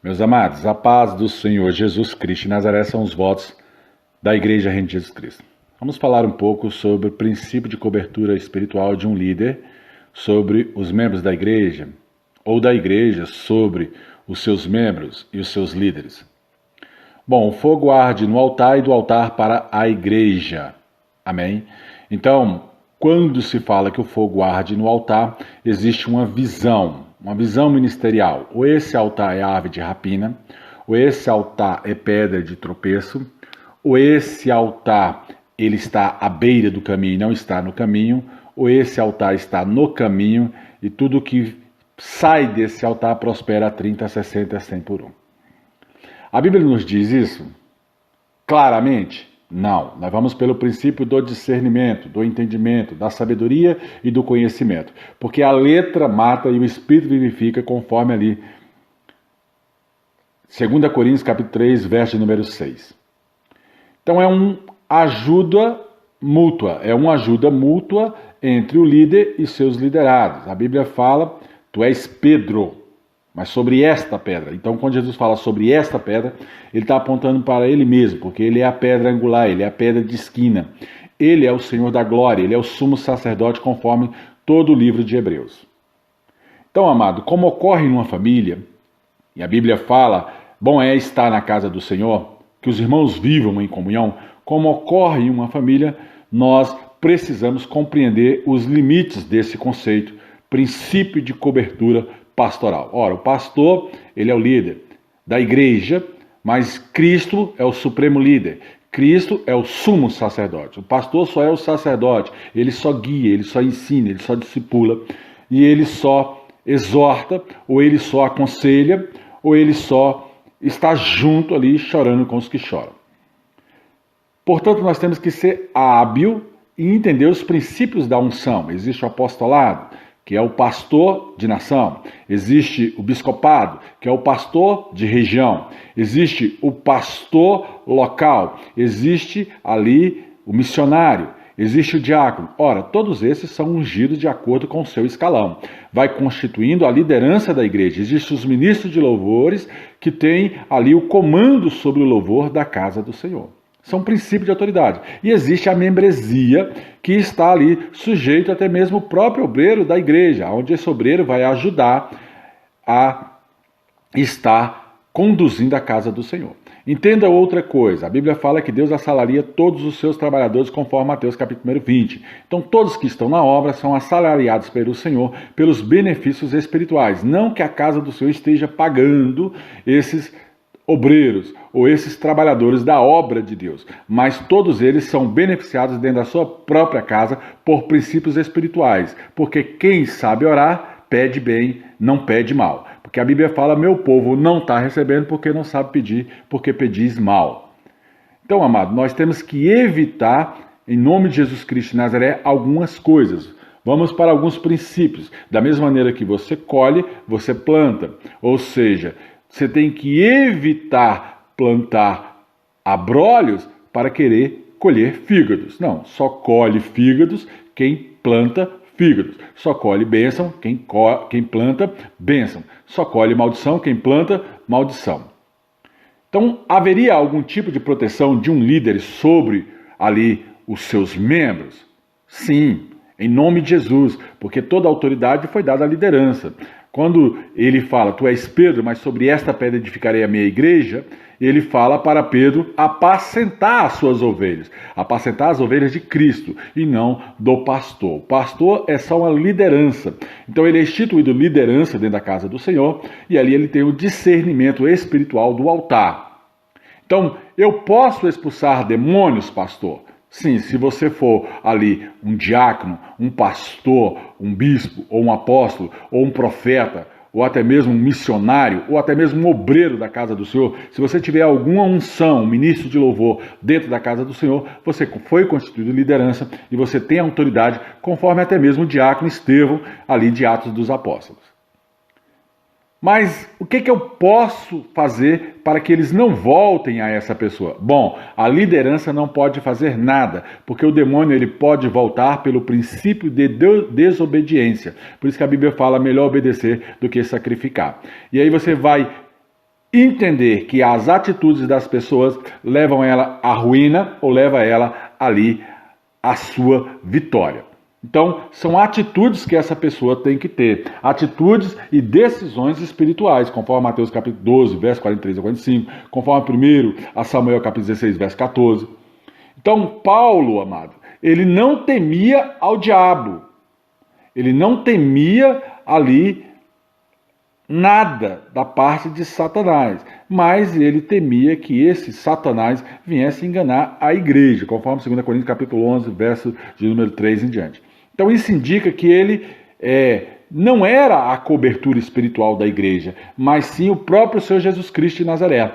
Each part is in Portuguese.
Meus amados, a paz do Senhor Jesus Cristo de Nazaré são os votos da Igreja Reino de Jesus Cristo. Vamos falar um pouco sobre o princípio de cobertura espiritual de um líder, sobre os membros da igreja, ou da igreja sobre os seus membros e os seus líderes. Bom, o fogo arde no altar e do altar para a igreja. Amém? Então, quando se fala que o fogo arde no altar, existe uma visão ministerial. Ou esse altar é ave de rapina, ou esse altar é pedra de tropeço, ou esse altar ele está à beira do caminho e não está no caminho, ou esse altar está no caminho e tudo que sai desse altar prospera a 30, 60, 100 por um. A Bíblia nos diz isso claramente? Não. Nós vamos pelo princípio do discernimento, do entendimento, da sabedoria e do conhecimento. Porque a letra mata e o Espírito vivifica, conforme ali 2 Coríntios capítulo 3, verso número 6. Então é uma ajuda mútua entre o líder e seus liderados. A Bíblia fala, tu és Pedro, mas sobre esta pedra. Então, quando Jesus fala sobre esta pedra, ele está apontando para ele mesmo, porque ele é a pedra angular, ele é a pedra de esquina. Ele é o Senhor da glória, ele é o sumo sacerdote, conforme todo o livro de Hebreus. Então, amado, como ocorre numa família, e a Bíblia fala, bom é estar na casa do Senhor, que os irmãos vivam em comunhão, como ocorre em uma família, nós precisamos compreender os limites desse conceito, princípio de cobertura pastoral. Ora, o pastor, ele é o líder da igreja, mas Cristo é o supremo líder. Cristo é o sumo sacerdote. O pastor só é o sacerdote, ele só guia, ele só ensina, ele só discipula, e ele só exorta, ou ele só aconselha, ou ele só está junto ali chorando com os que choram. Portanto, nós temos que ser hábil e entender os princípios da unção. Existe o apostolado, que é o pastor de nação. Existe o biscopado, que é o pastor de região. Existe o pastor local. Existe ali o missionário. Existe o diácono. Ora, todos esses são ungidos de acordo com o seu escalão. Vai constituindo a liderança da igreja. Existem os ministros de louvores que têm ali o comando sobre o louvor da casa do Senhor. São princípios de autoridade. E existe a membresia que está ali sujeito até mesmo o próprio obreiro da igreja, onde esse obreiro vai ajudar a estar conduzindo a casa do Senhor. Entenda outra coisa, a Bíblia fala que Deus assalaria todos os seus trabalhadores conforme Mateus capítulo 20. Então todos que estão na obra são assalariados pelo Senhor pelos benefícios espirituais. Não que a casa do Senhor esteja pagando esses obreiros ou esses trabalhadores da obra de Deus, mas todos eles são beneficiados dentro da sua própria casa por princípios espirituais, porque quem sabe orar, pede bem, não pede mal. Porque a Bíblia fala, meu povo não está recebendo porque não sabe pedir, porque pedis mal. Então, amado, nós temos que evitar, em nome de Jesus Cristo de Nazaré, algumas coisas. Vamos para alguns princípios. Da mesma maneira que você colhe, você planta. Ou seja, você tem que evitar plantar abrolhos para querer colher fígados. Não, só colhe fígados quem planta fígados. Só colhe bênção quem planta bênção. Só colhe maldição quem planta maldição. Então, haveria algum tipo de proteção de um líder sobre ali os seus membros? Sim, em nome de Jesus, porque toda a autoridade foi dada à liderança. Quando ele fala, tu és Pedro, mas sobre esta pedra edificarei a minha igreja, ele fala para Pedro apacentar as suas ovelhas. Apacentar as ovelhas de Cristo e não do pastor. O pastor é só uma liderança. Então ele é instituído liderança dentro da casa do Senhor e ali ele tem o discernimento espiritual do altar. Então, eu posso expulsar demônios, pastor? Sim, se você for ali um diácono, um pastor, um bispo, ou um apóstolo, ou um profeta, ou até mesmo um missionário, ou até mesmo um obreiro da casa do Senhor, se você tiver alguma unção, um ministro de louvor dentro da casa do Senhor, você foi constituído liderança e você tem autoridade, conforme até mesmo o diácono Estevão, ali de Atos dos Apóstolos. Mas o que eu posso fazer para que eles não voltem a essa pessoa? Bom, a liderança não pode fazer nada, porque o demônio ele pode voltar pelo princípio de desobediência. Por isso que a Bíblia fala melhor obedecer do que sacrificar. E aí você vai entender que as atitudes das pessoas levam ela à ruína ou levam ela ali à sua vitória. Então, são atitudes que essa pessoa tem que ter, atitudes e decisões espirituais, conforme Mateus capítulo 12, verso 43 a 45, conforme 1 a Samuel capítulo 16, verso 14. Então, Paulo, amado, ele não temia ao diabo, ele não temia ali nada da parte de Satanás, mas ele temia que esse Satanás viesse enganar a igreja, conforme 2 Coríntios capítulo 11, verso de número 3 em diante. Então isso indica que ele não era a cobertura espiritual da igreja, mas sim o próprio Senhor Jesus Cristo de Nazaré.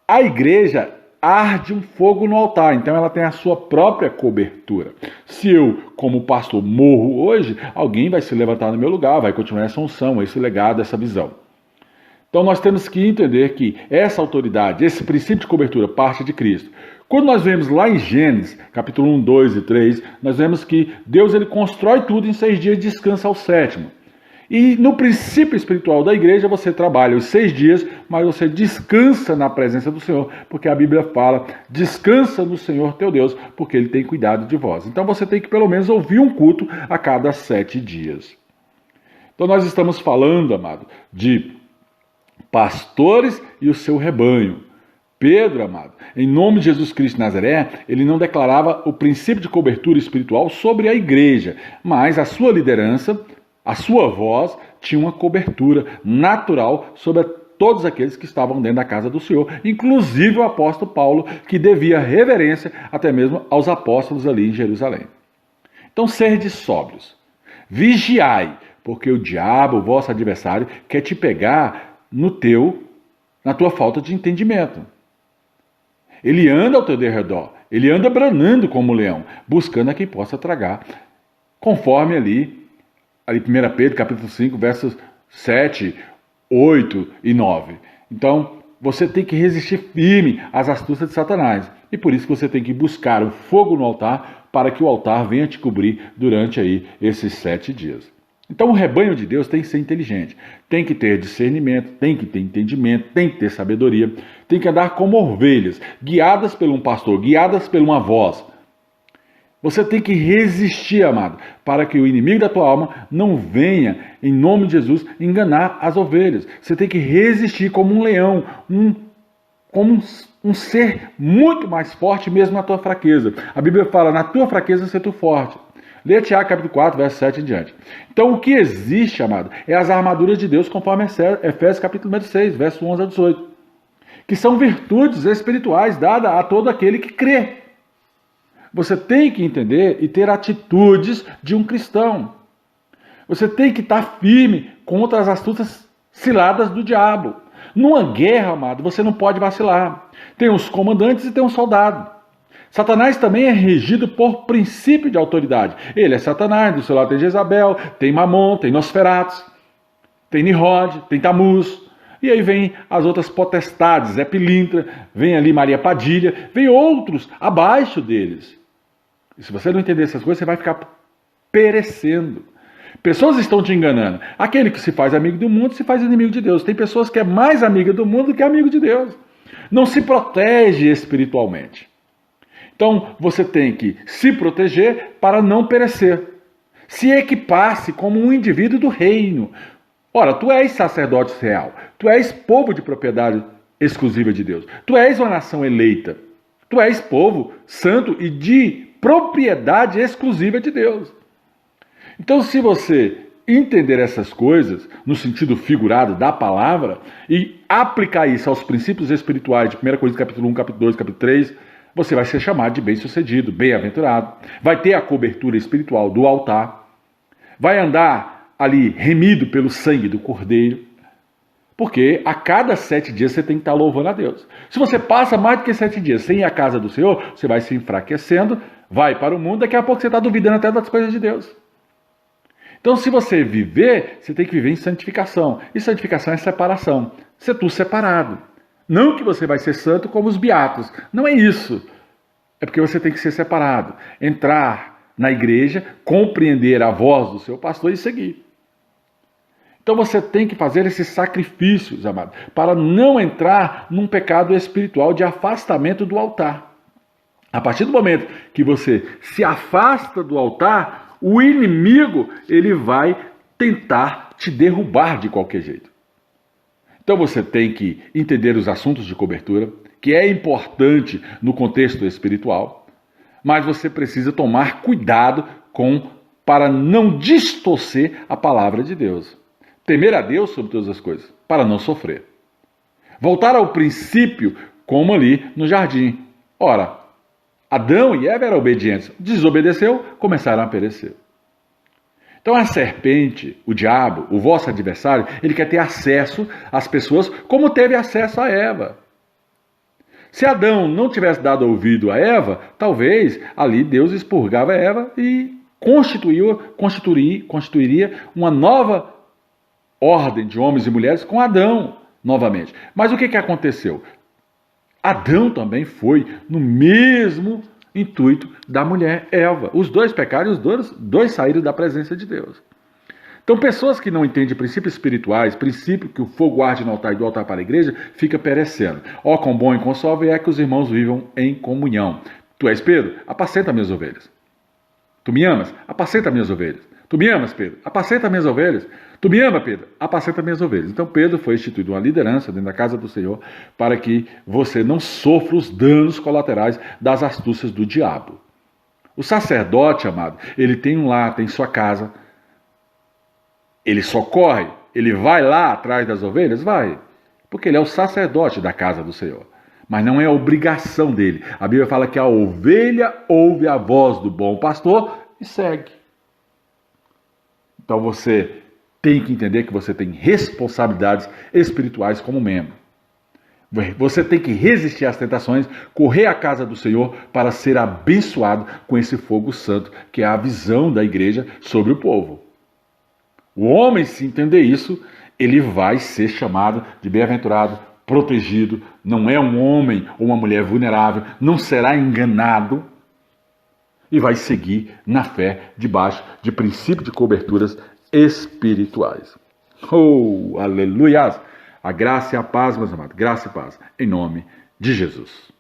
A igreja arde um fogo no altar, então ela tem a sua própria cobertura. Se eu, como pastor, morro hoje, alguém vai se levantar no meu lugar, vai continuar essa unção, esse legado, essa visão. Então nós temos que entender que essa autoridade, esse princípio de cobertura parte de Cristo. Quando nós vemos lá em Gênesis, capítulo 1, 2 e 3, nós vemos que Deus ele constrói tudo em 6 dias e descansa ao 7º. E no princípio espiritual da igreja, você trabalha os 6 dias, mas você descansa na presença do Senhor, porque a Bíblia fala, descansa no Senhor teu Deus, porque Ele tem cuidado de vós. Então você tem que pelo menos ouvir um culto a cada 7 dias. Então nós estamos falando, amado, de pastores e o seu rebanho. Pedro, amado, em nome de Jesus Cristo de Nazaré, ele não declarava o princípio de cobertura espiritual sobre a igreja, mas a sua liderança, a sua voz, tinha uma cobertura natural sobre todos aqueles que estavam dentro da casa do Senhor, inclusive o apóstolo Paulo, que devia reverência até mesmo aos apóstolos ali em Jerusalém. Então, sede sóbrios, vigiai, porque o diabo, o vosso adversário, quer te pegar na tua falta de entendimento. Ele anda ao teu derredor, ele anda branando como um leão, buscando a quem possa tragar, conforme ali 1 Pedro capítulo 5, versos 7, 8 e 9. Então, você tem que resistir firme às astúcias de Satanás. E por isso que você tem que buscar o fogo no altar, para que o altar venha te cobrir durante aí esses 7 dias. Então o rebanho de Deus tem que ser inteligente, tem que ter discernimento, tem que ter entendimento, tem que ter sabedoria, tem que andar como ovelhas, guiadas por um pastor, guiadas por uma voz. Você tem que resistir, amado, para que o inimigo da tua alma não venha, em nome de Jesus, enganar as ovelhas. Você tem que resistir como um leão, como um ser muito mais forte mesmo na tua fraqueza. A Bíblia fala, na tua fraqueza ser tu forte. Lê Tiago capítulo 4, verso 7 em diante. Então o que existe, amado, é as armaduras de Deus, conforme Efésios capítulo 6, verso 11 a 18. Que são virtudes espirituais dadas a todo aquele que crê. Você tem que entender e ter atitudes de um cristão. Você tem que estar firme contra as astúcias ciladas do diabo. Numa guerra, amado, você não pode vacilar. Tem os comandantes e tem os soldados. Satanás também é regido por princípio de autoridade. Ele é Satanás, do seu lado tem Jezabel, tem Mamon, tem Nosferatos, tem Nirod, tem Tamuz. E aí vem as outras potestades, Zé Pilintra, vem ali Maria Padilha, vem outros abaixo deles. E se você não entender essas coisas, você vai ficar perecendo. Pessoas estão te enganando. Aquele que se faz amigo do mundo se faz inimigo de Deus. Tem pessoas que é mais amiga do mundo do que amigo de Deus. Não se protege espiritualmente. Então, você tem que se proteger para não perecer. Se equipar-se como um indivíduo do reino. Ora, tu és sacerdote real. Tu és povo de propriedade exclusiva de Deus. Tu és uma nação eleita. Tu és povo santo e de propriedade exclusiva de Deus. Então, se você entender essas coisas, no sentido figurado da palavra, e aplicar isso aos princípios espirituais de 1 Coríntios capítulo 1, capítulo 2, capítulo 3, você vai ser chamado de bem-sucedido, bem-aventurado. Vai ter a cobertura espiritual do altar. Vai andar ali remido pelo sangue do Cordeiro. Porque a cada 7 dias você tem que estar louvando a Deus. Se você passa mais do que 7 dias sem ir à casa do Senhor, você vai se enfraquecendo, vai para o mundo, daqui a pouco você está duvidando até das coisas de Deus. Então, se você viver, você tem que viver em santificação. E santificação é separação. Ser tu separado. Não que você vai ser santo como os beatos. Não é isso. É porque você tem que ser separado. Entrar na igreja, compreender a voz do seu pastor e seguir. Então você tem que fazer esses sacrifícios, amado, para não entrar num pecado espiritual de afastamento do altar. A partir do momento que você se afasta do altar, o inimigo ele vai tentar te derrubar de qualquer jeito. Então você tem que entender os assuntos de cobertura, que é importante no contexto espiritual, mas você precisa tomar cuidado para não distorcer a palavra de Deus. Temer a Deus sobre todas as coisas, para não sofrer. Voltar ao princípio, como ali no jardim. Ora, Adão e Eva eram obedientes, desobedeceu, começaram a perecer. Então a serpente, o diabo, o vosso adversário, ele quer ter acesso às pessoas como teve acesso a Eva. Se Adão não tivesse dado ouvido a Eva, talvez ali Deus expurgava Eva e constituiria uma nova ordem de homens e mulheres com Adão novamente. Mas o que aconteceu? Adão também foi no mesmo intuito da mulher Eva. Os dois pecaram e os dois saíram da presença de Deus. Então, pessoas que não entendem princípios espirituais, princípio que o fogo arde no altar e do altar para a igreja, fica perecendo. Ó, quão bom e quão suave é que os irmãos vivam em comunhão. Tu és Pedro? Apacenta minhas ovelhas. Tu me amas? Apacenta minhas ovelhas. Tu me amas, Pedro? Apacenta minhas ovelhas. Tu me ama, Pedro? Apacenta minhas ovelhas. Então Pedro foi instituído uma liderança dentro da casa do Senhor para que você não sofra os danos colaterais das astúcias do diabo. O sacerdote, amado, ele tem um lar, tem sua casa. Ele socorre, ele vai lá atrás das ovelhas? Vai. Porque ele é o sacerdote da casa do Senhor. Mas não é a obrigação dele. A Bíblia fala que a ovelha ouve a voz do bom pastor e segue. Então você tem que entender que você tem responsabilidades espirituais como membro. Você tem que resistir às tentações, correr à casa do Senhor para ser abençoado com esse fogo santo, que é a visão da igreja sobre o povo. O homem, se entender isso, ele vai ser chamado de bem-aventurado, protegido, não é um homem ou uma mulher vulnerável, não será enganado e vai seguir na fé debaixo de princípio de coberturas espirituais. Oh, aleluia! A graça e a paz, meus amados, graça e paz, em nome de Jesus.